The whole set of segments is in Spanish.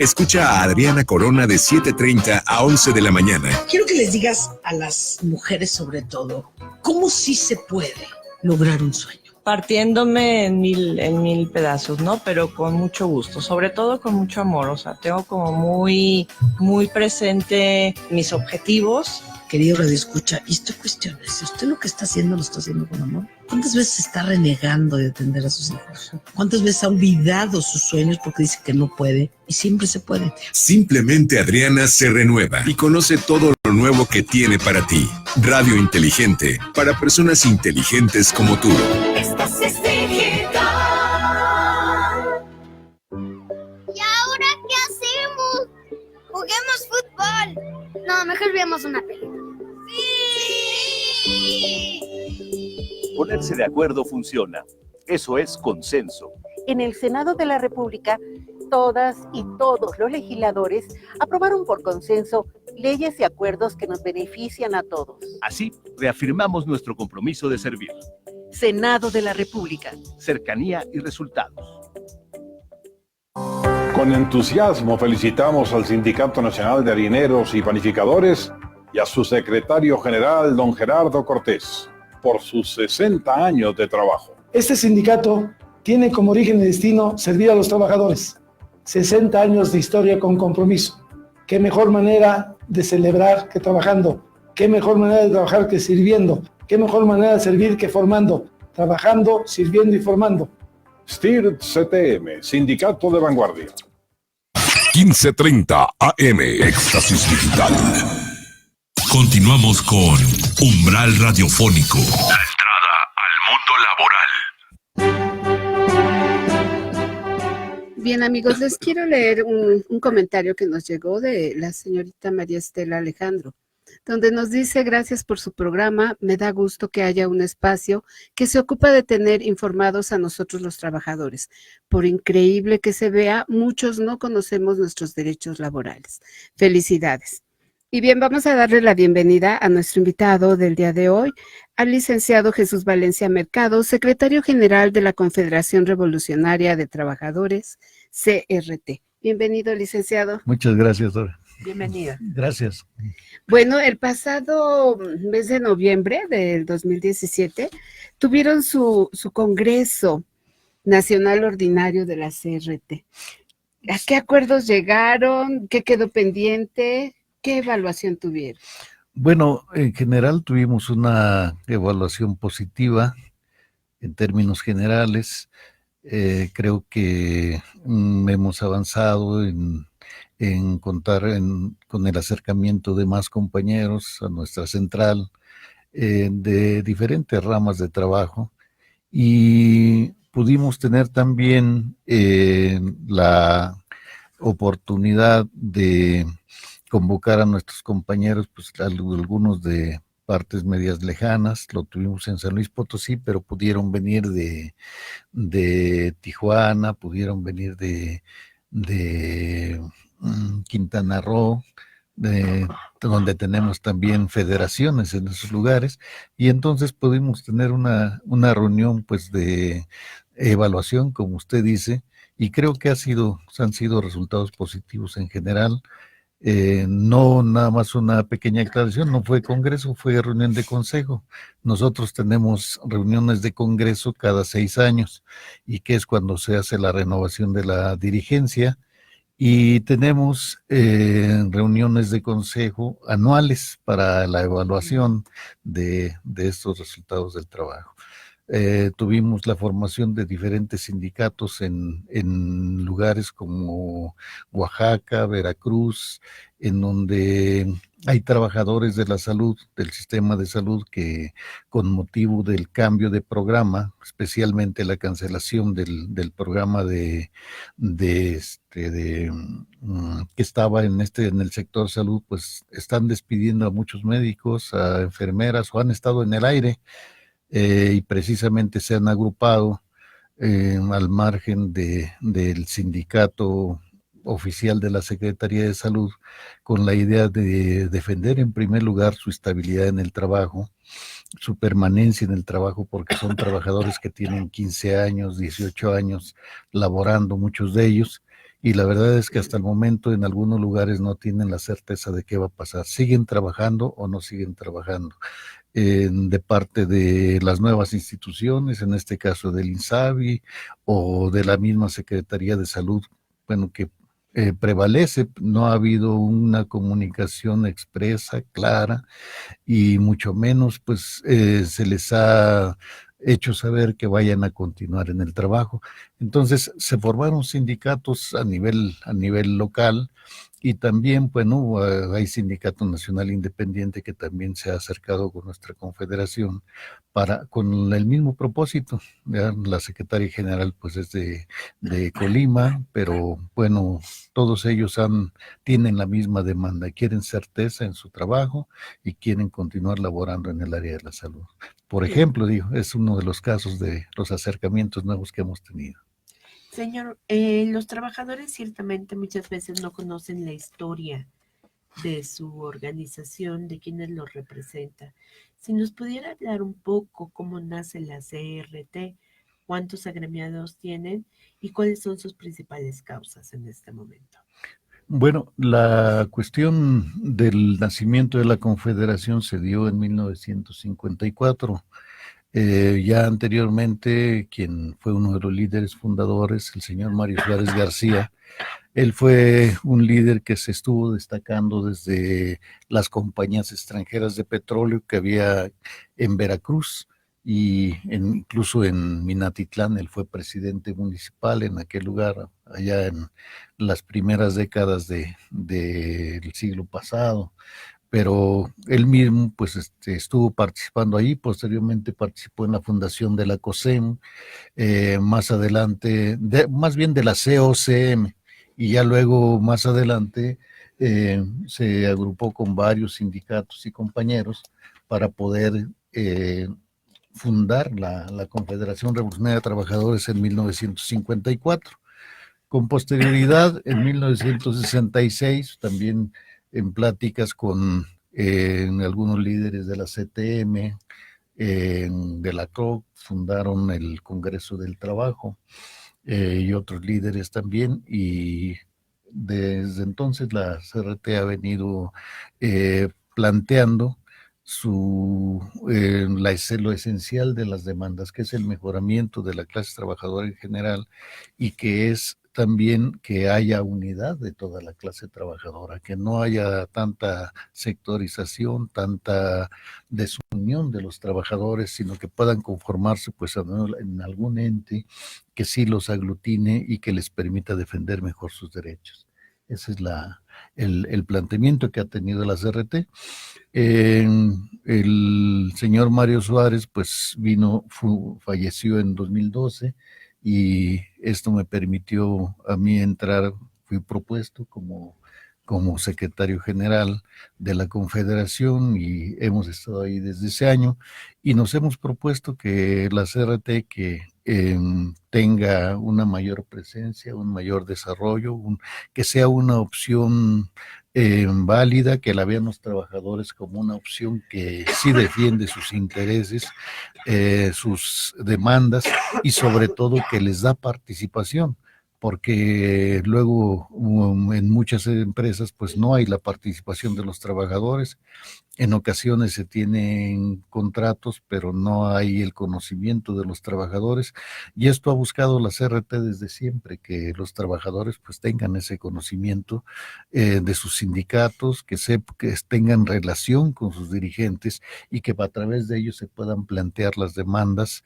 Escucha a Adriana Corona de 7:30 a 11 de la mañana. Quiero que les digas a las mujeres sobre todo, ¿cómo sí se puede lograr un sueño? Partiéndome en mil pedazos, ¿no? Pero con mucho gusto, sobre todo con mucho amor. O sea, tengo como muy presente mis objetivos. Querido Radio Escucha, y esto cuestiona, si usted lo que está haciendo lo está haciendo con amor, ¿cuántas veces está renegando de atender a sus hijos? ¿Cuántas veces ha olvidado sus sueños porque dice que no puede? Y siempre se puede. Simplemente Adriana se renueva y conoce todo lo nuevo que tiene para ti. Radio inteligente, para personas inteligentes como tú. Estás digital. ¿Y ahora qué hacemos? Juguemos fútbol. No, mejor veamos una película. ¡Sí! Ponerse de acuerdo funciona. Eso es consenso. En el Senado de la República, todas y todos los legisladores aprobaron por consenso leyes y acuerdos que nos benefician a todos. Así, reafirmamos nuestro compromiso de servir. Senado de la República. Cercanía y resultados. Con entusiasmo felicitamos al Sindicato Nacional de Harineros y Panificadores y a su secretario general, don Gerardo Cortés, por sus 60 años de trabajo. Este sindicato tiene como origen y destino servir a los trabajadores. 60 años de historia con compromiso. Qué mejor manera de celebrar que trabajando. Qué mejor manera de trabajar que sirviendo. Qué mejor manera de servir que formando. Trabajando, sirviendo y formando. STIR CTM, Sindicato de Vanguardia. 15:30 AM, Éxtasis Digital. Continuamos con Umbral Radiofónico. La entrada al mundo laboral. Bien, amigos, les quiero leer un comentario que nos llegó de la señorita María Estela Alejandro, donde nos dice: gracias por su programa, me da gusto que haya un espacio que se ocupa de tener informados a nosotros los trabajadores. Por increíble que se vea, muchos no conocemos nuestros derechos laborales. Felicidades. Y bien, vamos a darle la bienvenida a nuestro invitado del día de hoy, al licenciado Jesús Valencia Mercado, secretario general de la Confederación Revolucionaria de Trabajadores, CRT. Bienvenido, licenciado. Muchas gracias, Dora. Bienvenida. Gracias. Bueno, el pasado mes de noviembre del 2017 tuvieron su Congreso Nacional Ordinario de la CRT. ¿A qué acuerdos llegaron? ¿Qué quedó pendiente? ¿Qué evaluación tuvieron? Bueno, en general tuvimos una evaluación positiva en términos generales. Creo que hemos avanzado en contar con el acercamiento de más compañeros a nuestra central de diferentes ramas de trabajo, y pudimos tener también la oportunidad de convocar a nuestros compañeros, pues algunos de partes medias lejanas. Lo tuvimos en San Luis Potosí, pero pudieron venir de Tijuana, pudieron venir de Quintana Roo, donde tenemos también federaciones en esos lugares, y entonces pudimos tener una reunión pues de evaluación, como usted dice, y creo que han sido resultados positivos en general. No nada más una pequeña aclaración, no fue congreso, fue reunión de consejo. Nosotros tenemos reuniones de congreso cada 6 años, y que es cuando se hace la renovación de la dirigencia, y tenemos reuniones de consejo anuales para la evaluación de estos resultados del trabajo. Tuvimos la formación de diferentes sindicatos en lugares como Oaxaca, Veracruz, en donde hay trabajadores de la salud, del sistema de salud, que con motivo del cambio de programa, especialmente la cancelación del programa que estaba en el sector salud, pues están despidiendo a muchos médicos, a enfermeras, o han estado en el aire. Y precisamente se han agrupado al margen del sindicato oficial de la Secretaría de Salud, con la idea de defender en primer lugar su estabilidad en el trabajo, su permanencia en el trabajo, porque son trabajadores que tienen 15 años, 18 años laborando, muchos de ellos, y la verdad es que hasta el momento en algunos lugares no tienen la certeza de qué va a pasar. ¿Siguen trabajando o no siguen trabajando? De parte de las nuevas instituciones, en este caso del INSABI o de la misma Secretaría de Salud, bueno, que prevalece, no ha habido una comunicación expresa, clara, y mucho menos pues se les ha hecho saber que vayan a continuar en el trabajo. Entonces se formaron sindicatos a nivel local, y también, bueno, hay Sindicato Nacional Independiente que también se ha acercado con nuestra confederación con el mismo propósito. ¿Ya? La secretaria general pues es de Colima, pero bueno, todos ellos tienen la misma demanda, quieren certeza en su trabajo y quieren continuar laborando en el área de la salud. Por ejemplo, digo, es uno de los casos de los acercamientos nuevos que hemos tenido. Señor, los trabajadores ciertamente muchas veces no conocen la historia de su organización, de quienes los representa. Si nos pudiera hablar un poco cómo nace la CRT, cuántos agremiados tienen y cuáles son sus principales causas en este momento. Bueno, la cuestión del nacimiento de la Confederación se dio en 1954. Ya anteriormente, quien fue uno de los líderes fundadores, el señor Mario Suárez García, él fue un líder que se estuvo destacando desde las compañías extranjeras de petróleo que había en Veracruz, y incluso en Minatitlán. Él fue presidente municipal en aquel lugar, allá en las primeras décadas del siglo pasado. Pero él mismo pues estuvo participando ahí, posteriormente participó en la fundación de la COSEM, más adelante, más bien de la COCM, y ya luego más adelante se agrupó con varios sindicatos y compañeros para poder fundar la Confederación Revolucionaria de Trabajadores en 1954. Con posterioridad, en 1966, también en pláticas con algunos líderes de la CTM, de la CROC, fundaron el Congreso del Trabajo, y otros líderes también, y desde entonces la CRT ha venido planteando lo esencial de las demandas, que es el mejoramiento de la clase trabajadora en general, y que es también que haya unidad de toda la clase trabajadora, que no haya tanta sectorización, tanta desunión de los trabajadores, sino que puedan conformarse pues en algún ente que sí los aglutine y que les permita defender mejor sus derechos. Ese es el planteamiento que ha tenido la CRT. El señor Mario Suárez pues falleció en 2012, y esto me permitió a mí entrar. Fui propuesto como secretario general de la Confederación, y hemos estado ahí desde ese año, y nos hemos propuesto que la CRT tenga una mayor presencia, un mayor desarrollo, que sea una opción válida, que la vean los trabajadores como una opción que sí defiende sus intereses, sus demandas, y sobre todo que les da participación, porque luego en muchas empresas pues no hay la participación de los trabajadores. En ocasiones se tienen contratos, pero no hay el conocimiento de los trabajadores, y esto ha buscado la CRT desde siempre, que los trabajadores pues tengan ese conocimiento de sus sindicatos, que tengan relación con sus dirigentes, y que a través de ellos se puedan plantear las demandas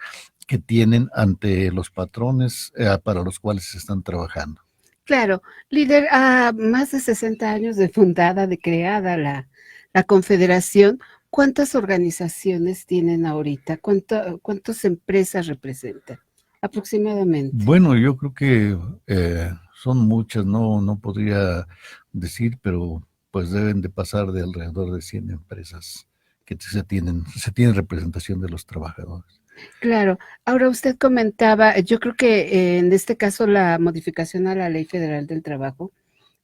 que tienen ante los patrones para los cuales se están trabajando. Claro, líder, a más de 60 años de fundada, de creada la Confederación, ¿cuántas organizaciones tienen ahorita? ¿Cuántas empresas representan aproximadamente? Bueno, yo creo que son muchas, no podría decir, pero pues deben de pasar de alrededor de 100 empresas que se tienen representación de los trabajadores. Claro. Ahora usted comentaba, yo creo que en este caso la modificación a la Ley Federal del Trabajo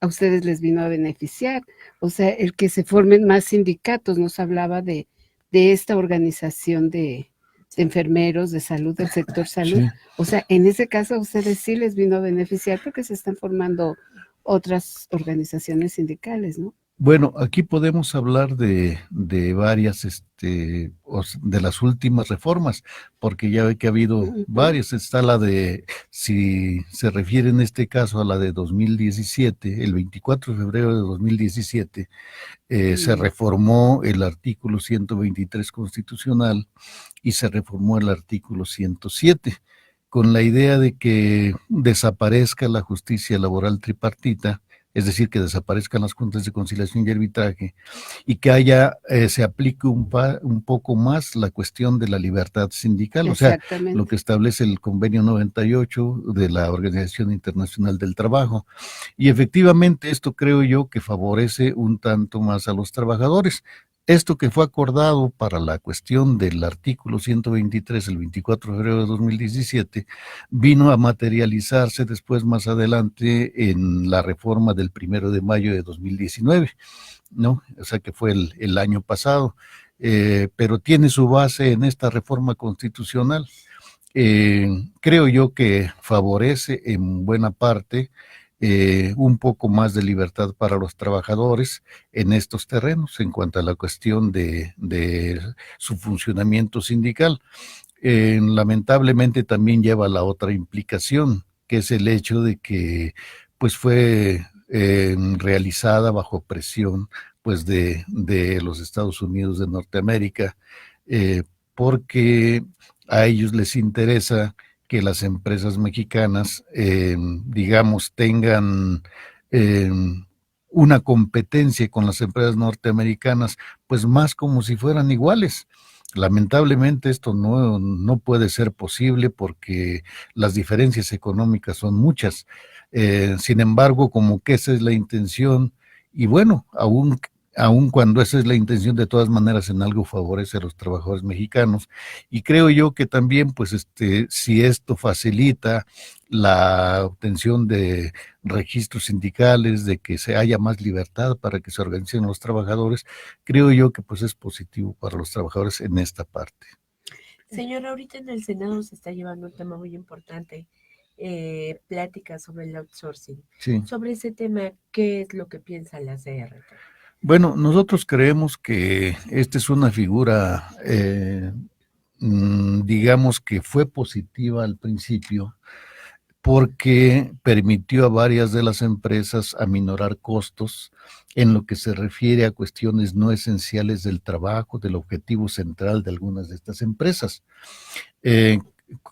a ustedes les vino a beneficiar, o sea, el que se formen más sindicatos. Nos hablaba de esta organización de enfermeros de salud, del sector salud. Sí. O sea, en ese caso a ustedes sí les vino a beneficiar porque se están formando otras organizaciones sindicales, ¿no? Bueno, aquí podemos hablar de varias, de las últimas reformas, porque ya ve que ha habido varias. Está la de, si se refiere en este caso a la de 2017, el 24 de febrero de 2017, se reformó el artículo 123 constitucional y se reformó el artículo 107, con la idea de que desaparezca la justicia laboral tripartita, es decir, que desaparezcan las juntas de conciliación y arbitraje, y que se aplique un poco más la cuestión de la libertad sindical, o sea, lo que establece el convenio 98 de la Organización Internacional del Trabajo. Y efectivamente esto creo yo que favorece un tanto más a los trabajadores. Esto que fue acordado para la cuestión del artículo 123, el 24 de febrero de 2017, vino a materializarse después, más adelante, en la reforma del 1 de mayo de 2019, ¿no? O sea que fue el año pasado, pero tiene su base en esta reforma constitucional. Creo yo que favorece en buena parte un poco más de libertad para los trabajadores en estos terrenos en cuanto a la cuestión de su funcionamiento sindical. Lamentablemente también lleva la otra implicación, que es el hecho de que pues fue realizada bajo presión pues de los Estados Unidos de Norteamérica, porque a ellos les interesa que las empresas mexicanas, digamos, tengan una competencia con las empresas norteamericanas, pues más como si fueran iguales. Lamentablemente esto no puede ser posible porque las diferencias económicas son muchas. Sin embargo, como que esa es la intención, y bueno, aún cuando esa es la intención, de todas maneras en algo favorece a los trabajadores mexicanos. Y creo yo que también, pues, si esto facilita la obtención de registros sindicales, de que se haya más libertad para que se organicen los trabajadores, creo yo que pues es positivo para los trabajadores en esta parte. Señora, ahorita en el Senado se está llevando un tema muy importante, pláticas sobre el outsourcing. Sí. Sobre ese tema, ¿qué es lo que piensa la CRT? Bueno, nosotros creemos que esta es una figura, digamos que fue positiva al principio, porque permitió a varias de las empresas aminorar costos en lo que se refiere a cuestiones no esenciales del trabajo, del objetivo central de algunas de estas empresas.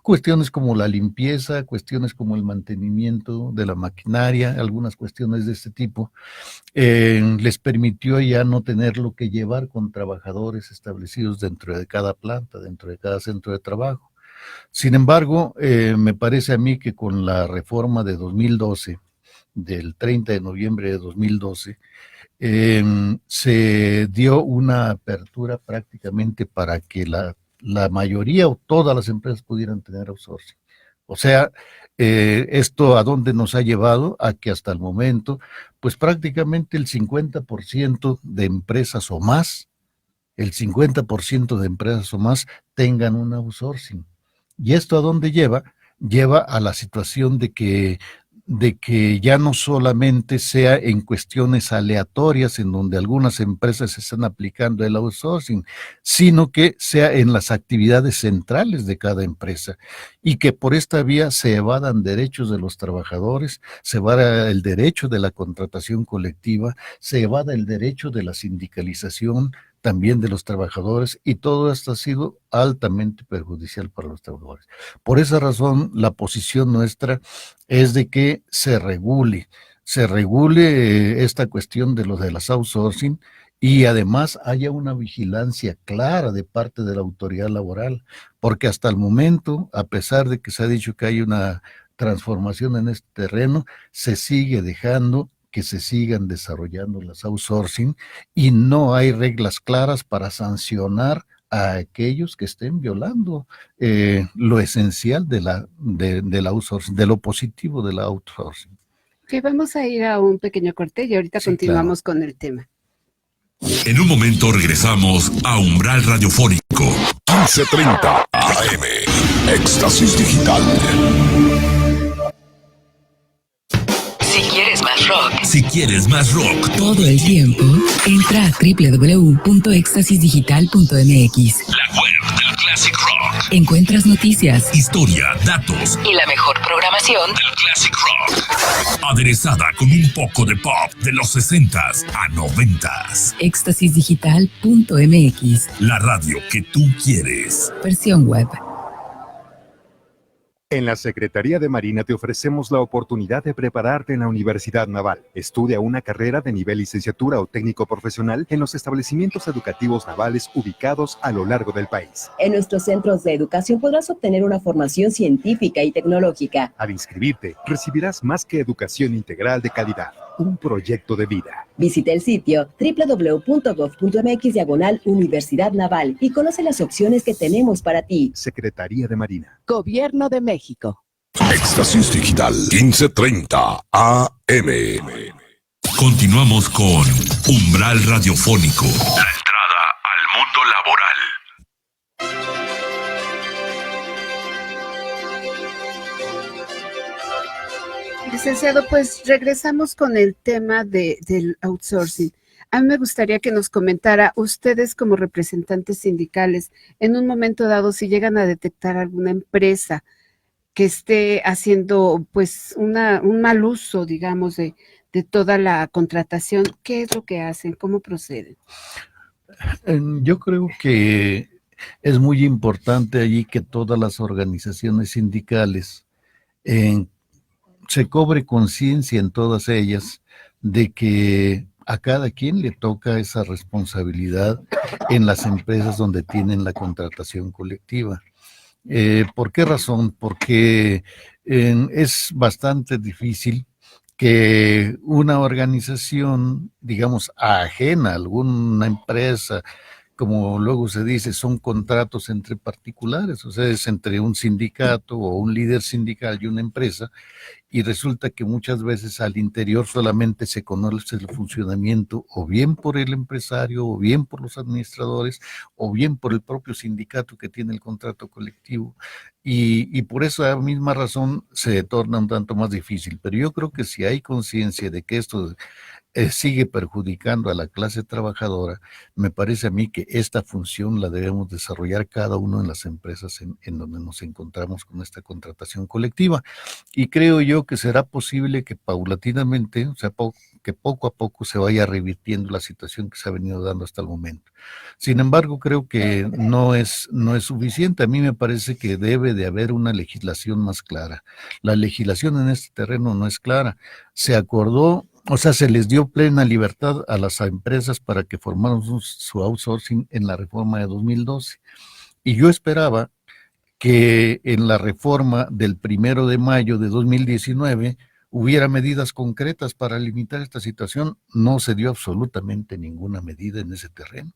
Cuestiones como la limpieza, cuestiones como el mantenimiento de la maquinaria, algunas cuestiones de este tipo, les permitió ya no tenerlo que llevar con trabajadores establecidos dentro de cada planta, dentro de cada centro de trabajo. Sin embargo, me parece a mí que con la reforma de 2012, del 30 de noviembre de 2012, se dio una apertura prácticamente para que la mayoría o todas las empresas pudieran tener outsourcing. O sea, esto a dónde nos ha llevado a que hasta el momento, pues prácticamente el 50% de empresas o más, tengan un outsourcing. ¿Y esto a dónde lleva? Lleva a la situación de que ya no solamente sea en cuestiones aleatorias en donde algunas empresas están aplicando el outsourcing, sino que sea en las actividades centrales de cada empresa y que por esta vía se evadan derechos de los trabajadores, se evada el derecho de la contratación colectiva, se evada el derecho de la sindicalización también de los trabajadores, y todo esto ha sido altamente perjudicial para los trabajadores. Por esa razón, la posición nuestra es de que se regule esta cuestión de las outsourcing, y además haya una vigilancia clara de parte de la autoridad laboral, porque hasta el momento, a pesar de que se ha dicho que hay una transformación en este terreno, se sigue dejando que se sigan desarrollando las outsourcing y no hay reglas claras para sancionar a aquellos que estén violando lo esencial de la outsourcing, de lo positivo de la outsourcing. Ok, vamos a ir a un pequeño corte y ahorita continuamos con el tema. En un momento regresamos a Umbral Radiofónico. 1530 AM. Éxtasis Digital. Si quieres más rock. Si quieres más rock. Todo el tiempo, entra a www.extasisdigital.mx. La web del Classic Rock. Encuentras noticias, historia, datos y la mejor programación del Classic Rock. Aderezada con un poco de pop de los 60s a 90s. extasisdigital.mx. La radio que tú quieres. Versión web. En la Secretaría de Marina te ofrecemos la oportunidad de prepararte en la Universidad Naval. Estudia una carrera de nivel licenciatura o técnico profesional en los establecimientos educativos navales ubicados a lo largo del país. En nuestros centros de educación podrás obtener una formación científica y tecnológica. Al inscribirte, recibirás más que educación integral de calidad, un proyecto de vida. Visita el sitio www.gov.mx/Universidad Naval y conoce las opciones que tenemos para ti. Secretaría de Marina. Gobierno de México. Éxtasis Digital 1530 AM. Continuamos con Umbral Radiofónico. La entrada al mundo laboral. Licenciado, pues regresamos con el tema del outsourcing. A mí me gustaría que nos comentara, ustedes como representantes sindicales, en un momento dado, si llegan a detectar alguna empresa que esté haciendo pues un mal uso, digamos, de toda la contratación, ¿qué es lo que hacen? ¿Cómo proceden? Yo creo que es muy importante allí que todas las organizaciones sindicales se cobre conciencia en todas ellas de que a cada quien le toca esa responsabilidad en las empresas donde tienen la contratación colectiva. ¿Por qué razón? Porque es bastante difícil que una organización, digamos, ajena a alguna empresa, como luego se dice, son contratos entre particulares, o sea, es entre un sindicato o un líder sindical y una empresa, y resulta que muchas veces al interior solamente se conoce el funcionamiento o bien por el empresario, o bien por los administradores, o bien por el propio sindicato que tiene el contrato colectivo, y por esa misma razón se torna un tanto más difícil. Pero yo creo que si hay conciencia de que esto sigue perjudicando a la clase trabajadora, me parece a mí que esta función la debemos desarrollar cada uno en las empresas en donde nos encontramos con esta contratación colectiva. Y creo yo que será posible que paulatinamente, o sea, que poco a poco se vaya revirtiendo la situación que se ha venido dando hasta el momento. Sin embargo, creo que no es suficiente. A mí me parece que debe de haber una legislación más clara. La legislación en este terreno no es clara. Se acordó, o sea, se les dio plena libertad a las empresas para que formaran su outsourcing en la reforma de 2012. Y yo esperaba que en la reforma del 1 de mayo de 2019 hubiera medidas concretas para limitar esta situación. No se dio absolutamente ninguna medida en ese terreno.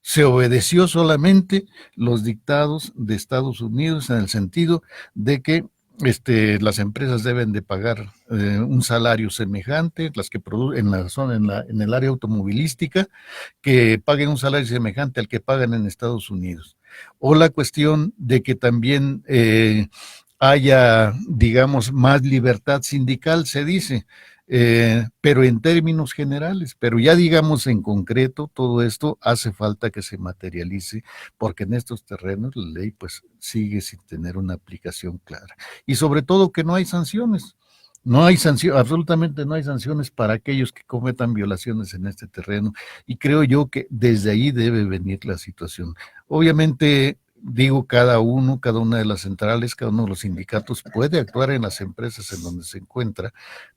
Se obedeció solamente los dictados de Estados Unidos en el sentido de que las empresas deben de pagar un salario semejante, las que producen en el área automovilística, que paguen un salario semejante al que pagan en Estados Unidos. O la cuestión de que también haya, digamos, más libertad sindical, se dice, pero en términos generales, pero ya digamos en concreto, todo esto hace falta que se materialice, porque en estos terrenos la ley pues sigue sin tener una aplicación clara. Y sobre todo que no hay sanciones. No hay absolutamente no hay sanciones para aquellos que cometan violaciones en este terreno, y creo yo que desde ahí debe venir la situación. Obviamente, digo, cada una de las centrales, cada uno de los sindicatos puede actuar en las empresas en donde se encuentra,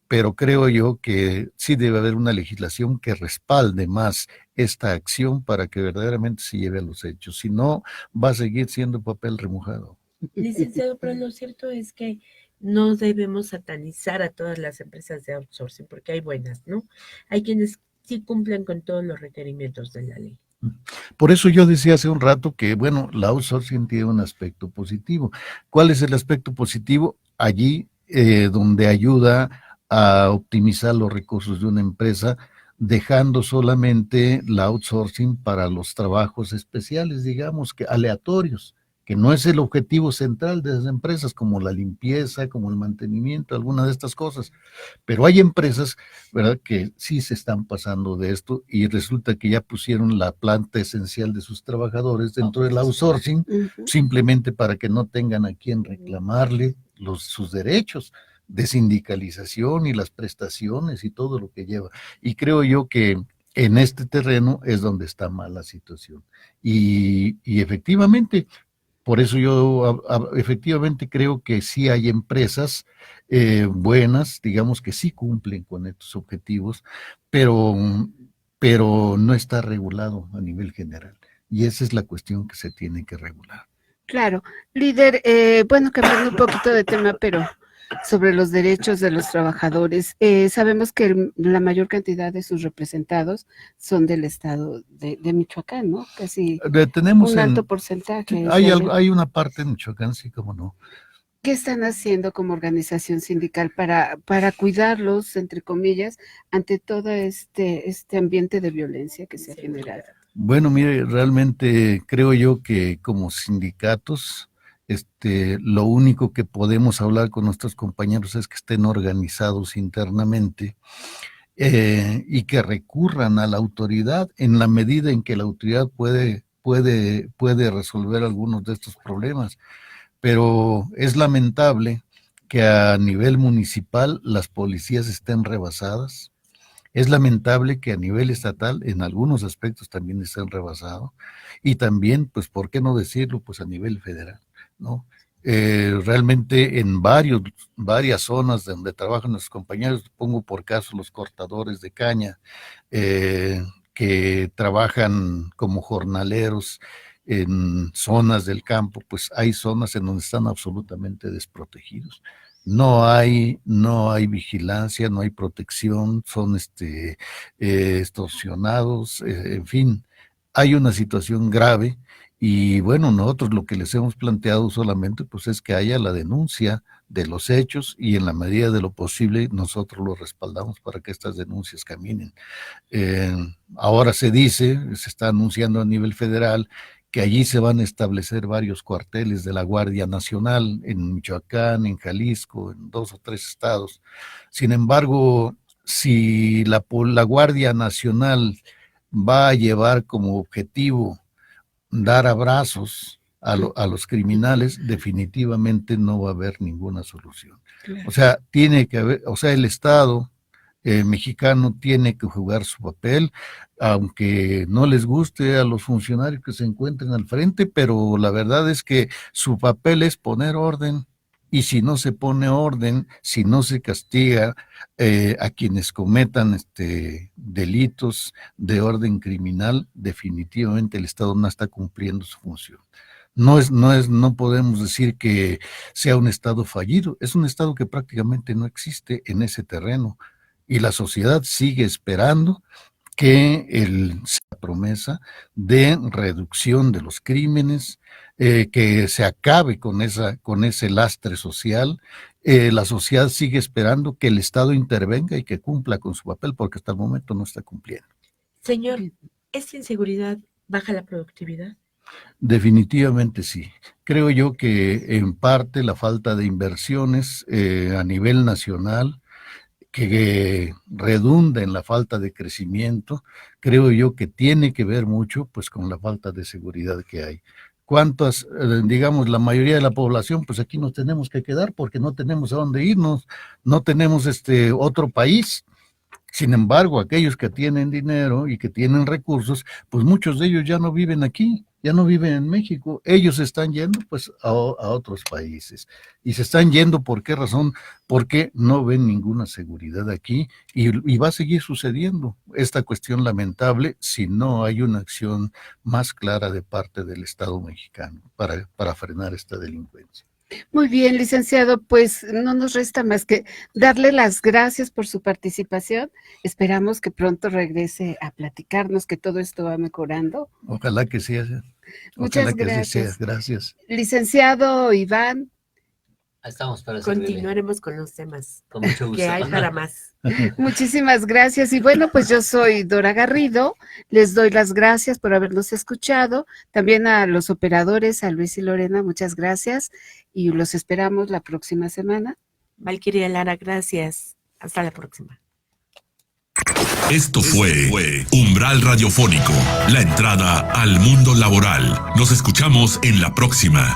pero creo yo que sí debe haber una legislación que respalde más esta acción para que verdaderamente se lleve a los hechos. Si no, va a seguir siendo papel remojado. Licenciado, pero lo cierto es que no debemos satanizar a todas las empresas de outsourcing, porque hay buenas, ¿no? Hay quienes sí cumplen con todos los requerimientos de la ley. Por eso yo decía hace un rato que, bueno, la outsourcing tiene un aspecto positivo. ¿Cuál es el aspecto positivo? Allí donde ayuda a optimizar los recursos de una empresa, dejando solamente la outsourcing para los trabajos especiales, digamos que aleatorios, que no es el objetivo central de las empresas, como la limpieza, como el mantenimiento, alguna de estas cosas. Pero hay empresas, ¿verdad?, que sí se están pasando de esto y resulta que ya pusieron la planta esencial de sus trabajadores dentro del outsourcing, simplemente para que no tengan a quien reclamarle sus derechos de sindicalización y las prestaciones y todo lo que lleva. Y creo yo que en este terreno es donde está mal la situación. Y efectivamente, por eso yo efectivamente creo que sí hay empresas buenas, digamos, que sí cumplen con estos objetivos, pero no está regulado a nivel general. Y esa es la cuestión que se tiene que regular. Claro, líder, bueno, cambiando un poquito de tema, pero sobre los derechos de los trabajadores, sabemos que la mayor cantidad de sus representados son del estado de Michoacán, ¿no? Casi tenemos un alto porcentaje. Hay una parte en Michoacán, sí, como no. ¿Qué están haciendo como organización sindical para cuidarlos, entre comillas, ante todo este ambiente de violencia que se ha generado? Bueno, mire, realmente creo yo que como sindicatos, lo único que podemos hablar con nuestros compañeros es que estén organizados internamente y que recurran a la autoridad en la medida en que la autoridad puede resolver algunos de estos problemas. Pero es lamentable que a nivel municipal las policías estén rebasadas. Es lamentable que a nivel estatal en algunos aspectos también estén rebasados. Y también, pues, ¿por qué no decirlo? Pues a nivel federal, ¿no? Realmente en varias zonas donde trabajan nuestros compañeros, pongo por caso los cortadores de caña, que trabajan como jornaleros en zonas del campo, pues hay zonas en donde están absolutamente desprotegidos. No hay vigilancia, no hay protección, son extorsionados, en fin, hay una situación grave. Y bueno, nosotros lo que les hemos planteado solamente pues es que haya la denuncia de los hechos y en la medida de lo posible nosotros lo respaldamos para que estas denuncias caminen. Ahora se está anunciando a nivel federal que allí se van a establecer varios cuarteles de la Guardia Nacional en Michoacán, en Jalisco, en 2 o 3 estados. Sin embargo, si la Guardia Nacional va a llevar como objetivo dar abrazos a los criminales, definitivamente no va a haber ninguna solución. O sea, tiene que haber, el Estado mexicano tiene que jugar su papel, aunque no les guste a los funcionarios que se encuentren al frente, pero la verdad es que su papel es poner orden. Y si no se pone orden, si no se castiga a quienes cometan delitos de orden criminal, definitivamente el Estado no está cumpliendo su función. No podemos decir que sea un Estado fallido, es un Estado que prácticamente no existe en ese terreno. Y la sociedad sigue esperando que la promesa de reducción de los crímenes, que se acabe con ese lastre social. La sociedad sigue esperando que el Estado intervenga y que cumpla con su papel, porque hasta el momento no está cumpliendo. Señor, ¿esta inseguridad baja la productividad? Definitivamente sí. Creo yo que en parte la falta de inversiones a nivel nacional, que redunda en la falta de crecimiento, creo yo que tiene que ver mucho pues con la falta de seguridad que hay. ¿Cuántas, digamos, la mayoría de la población, pues aquí nos tenemos que quedar porque no tenemos a dónde irnos, no tenemos otro país? Sin embargo, aquellos que tienen dinero y que tienen recursos, pues muchos de ellos ya no viven aquí, ya no viven en México. Ellos se están yendo pues a otros países. Y se están yendo, ¿por qué razón? Porque no ven ninguna seguridad aquí y va a seguir sucediendo esta cuestión lamentable si no hay una acción más clara de parte del Estado mexicano para frenar esta delincuencia. Muy bien, licenciado, pues no nos resta más que darle las gracias por su participación. Esperamos que pronto regrese a platicarnos, que todo esto va mejorando. Ojalá que sí. Muchas Ojalá que gracias. sí sea. Gracias. Licenciado Iván, Estamos para servirle. Continuaremos con los temas. Con mucho gusto. Que hay para más. Muchísimas gracias. Y bueno, pues yo soy Dora Garrido. Les doy las gracias por habernos escuchado. También a los operadores, a Luis y Lorena, muchas gracias. Y los esperamos la próxima semana. Valquiria Lara, gracias. Hasta la próxima. Esto fue Umbral Radiofónico, la entrada al mundo laboral. Nos escuchamos en la próxima.